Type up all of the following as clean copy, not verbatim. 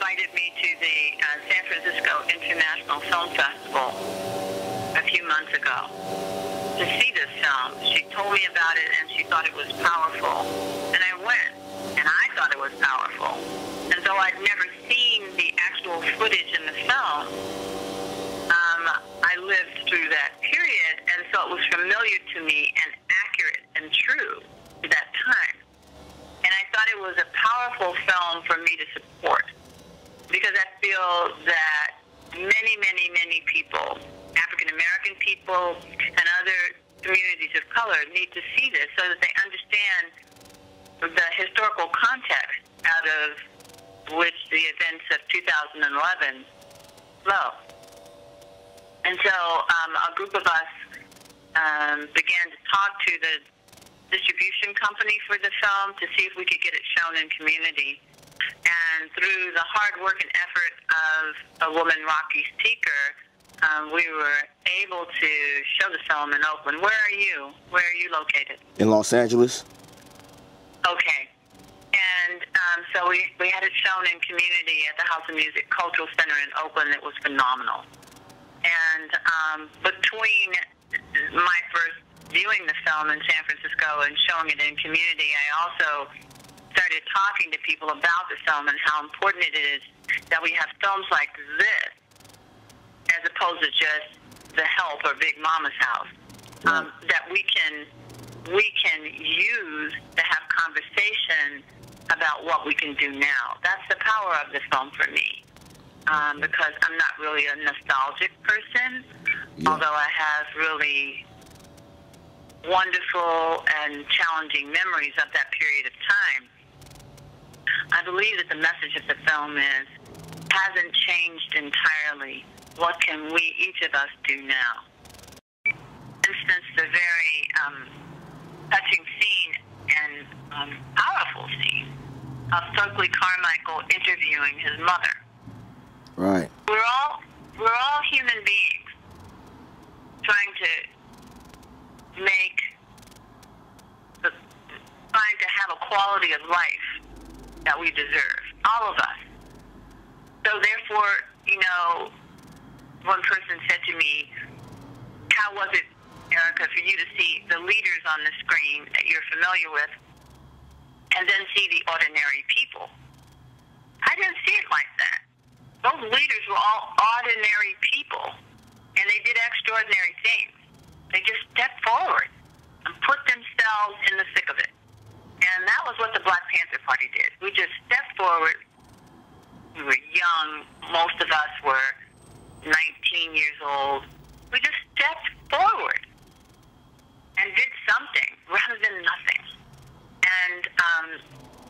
invited me to the San Francisco International Film Festival a few months ago to see this film. She told me about it, and she thought it was powerful. And I went, and I thought it was powerful. And though I'd never seen the actual footage in the film, I lived through that period, and so it was familiar to me and accurate and true to that time. And I thought it was a powerful film for me to support, because I feel that many, many, many people, African-American people and other communities of color, need to see this so that they understand the historical context out of which the events of 2011 flow. And so a group of us began to talk to the distribution company for the film to see if we could get it shown in community. And through the hard work and effort of a woman, Rocky Seeker, we were able to show the film in Oakland. Where are you? Where are you located? In Los Angeles. Okay. And so we had it shown in community at the House of Music Cultural Center in Oakland. It was phenomenal. And between my first viewing the film in San Francisco and showing it in community, I also started talking to people about the film and how important it is that we have films like this as opposed to just The Help or Big Mama's House, that we can use to have conversation about what we can do now. That's the power of the film for me. Because I'm not really a nostalgic person, although I have really wonderful and challenging memories of that period of time. I believe that the message of the film hasn't changed entirely. What can we, each of us, do now? For instance, the very touching scene and powerful scene of Stokely Carmichael interviewing his mother. Right. We're all human beings trying to have a quality of life that we deserve, all of us. So therefore, one person said to me, how was it, Ericka, for you to see the leaders on the screen that you're familiar with and then see the ordinary people? I didn't see it like that. Those leaders were all ordinary people, and they did extraordinary things. They just stepped forward and put themselves in the thick of it. And that was what the Black Panther Party did. We just stepped forward. We were young. Most of us were 19 years old. We just stepped forward and did something rather than nothing.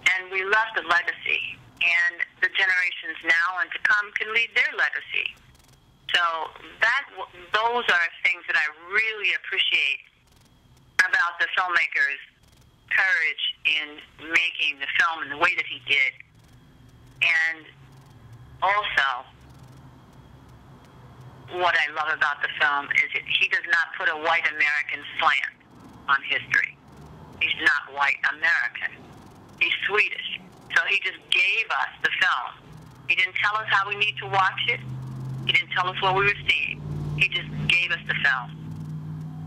And we left a legacy. And the generations now and to come can lead their legacy. So those are things that I really appreciate about the filmmaker's courage in making the film in the way that he did. And also, what I love about the film is that he does not put a white American slant on history. He's not white American. He's Swedish. So he just gave us the film. He didn't tell us how we need to watch it. He didn't tell us what we were seeing. He just gave us the film.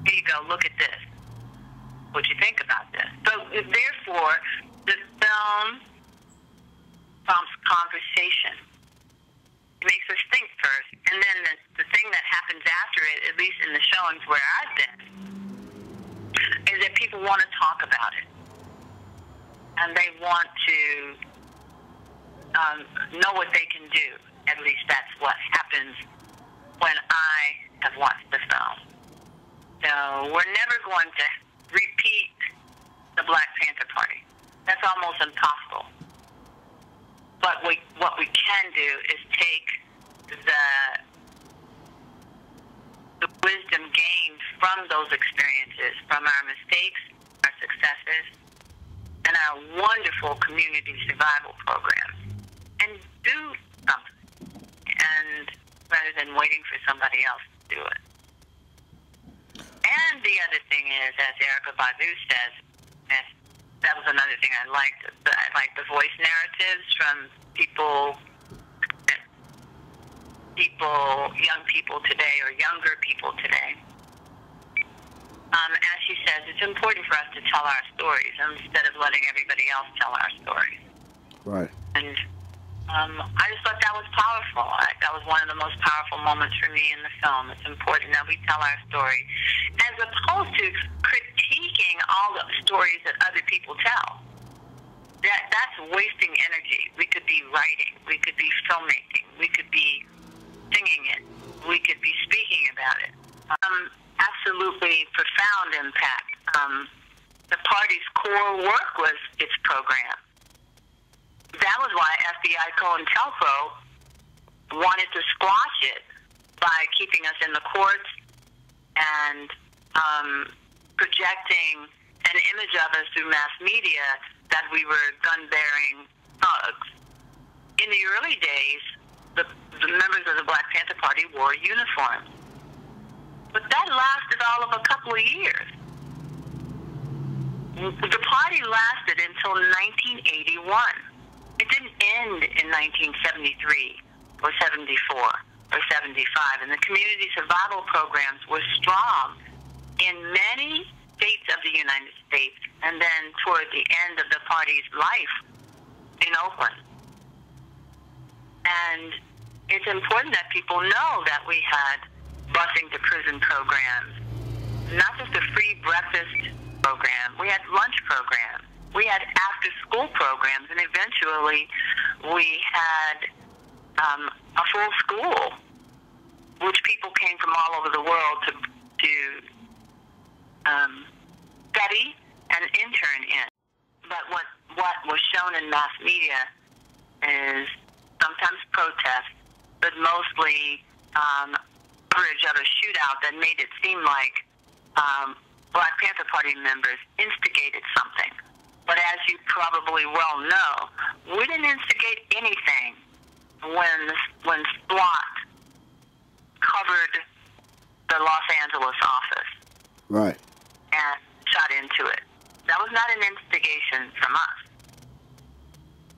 Here you go, look at this. What you think about this? So therefore, the film prompts conversation. It makes us think first, and then the thing that happens after it, at least in the showings where I've been, is that people want to talk about it. And they want to know what they can do. At least that's what happens when I have watched the film. So we're never going to repeat the Black Panther Party. That's almost impossible. But what we can do is take the wisdom gained from those experiences, from our mistakes, our successes, and our wonderful community survival programs, and do something, and rather than waiting for somebody else to do it. And the other thing is, as Ericka says, and that was another thing I liked. I liked the voice narratives from people people, young people today, or younger people today, as she says, it's important for us to tell our stories instead of letting everybody else tell our stories. Right. And I just thought that was powerful. That was one of the most powerful moments for me in the film. It's important that we tell our story, as opposed to critiquing all the stories that other people tell. That's wasting energy. We could be writing. We could be filmmaking. We could be singing it. We could be speaking about it. Absolutely profound impact. The party's core work was its program. That was why FBI COINTELPRO wanted to squash it by keeping us in the courts and projecting an image of us through mass media that we were gun-bearing thugs. In the early days, the members of the Black Panther Party wore uniforms. But that lasted all of a couple of years. The party lasted until 1981. It didn't end in 1973 or 74 or 75. And the community survival programs were strong in many states of the United States, and then toward the end of the party's life in Oakland. And it's important that people know that we had busing to prison programs, not just a free breakfast program. We had lunch programs. We had after-school programs, and eventually we had a full school, which people came from all over the world to study and intern in. But what was shown in mass media is sometimes protest, but mostly coverage of a shootout that made it seem like Black Panther Party members instigated something. But as you probably well know, we didn't instigate anything when SWAT covered the Los Angeles office. Right. And shot into it. That was not an instigation from us.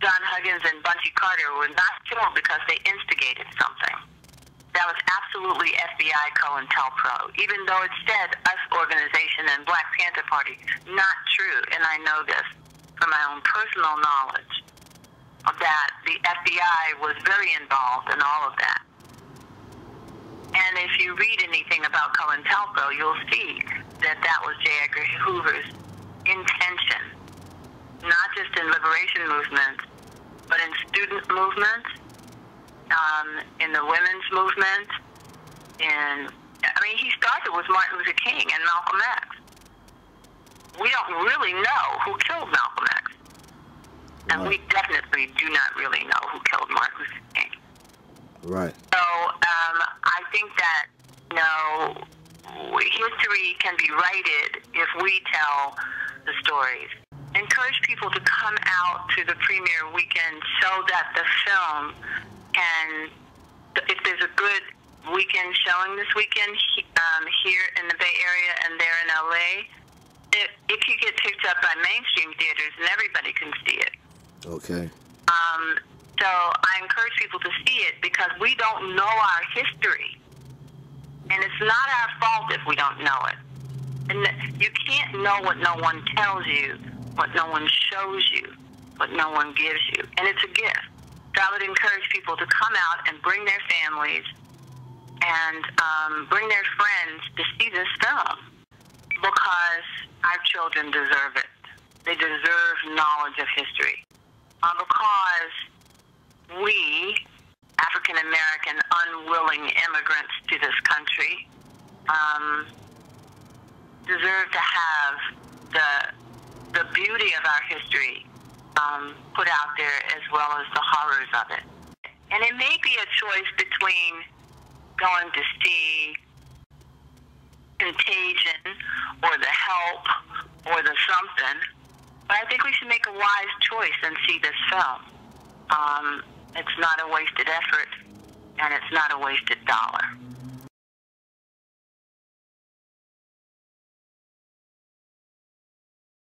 John Huggins and Bunchy Carter were not killed because they instigated something. That was absolutely FBI COINTELPRO, even though it said us organization and Black Panther Party. Not true, and I know this from my own personal knowledge, that the FBI was very involved in all of that. And if you read anything about COINTELPRO, you'll see that that was J. Edgar Hoover's intention, not just in liberation movements, but in student movements, in the women's movement, he started with Martin Luther King and Malcolm X. We don't really know who killed Malcolm X. And we definitely do not really know who killed Martin Luther King. Right. So I think that, history can be righted if we tell the stories. Encourage people to come out to the premiere weekend so that the film can, if there's a good weekend showing this weekend here in the Bay Area and there in LA, it could get picked up by mainstream theaters and everybody can see it. Okay. So I encourage people to see it because we don't know our history. And it's not our fault if we don't know it. And you can't know what no one tells you, what no one shows you, what no one gives you. And it's a gift. So I would encourage people to come out and bring their families and bring their friends to see this film because our children deserve it. They deserve knowledge of history. Because we, African-American unwilling immigrants to this country, deserve to have the beauty of our history put out there as well as the horrors of it. And it may be a choice between going to see Contagion or The Help or The Something, but I think we should make a wise choice and see this film. It's not a wasted effort, and it's not a wasted dollar.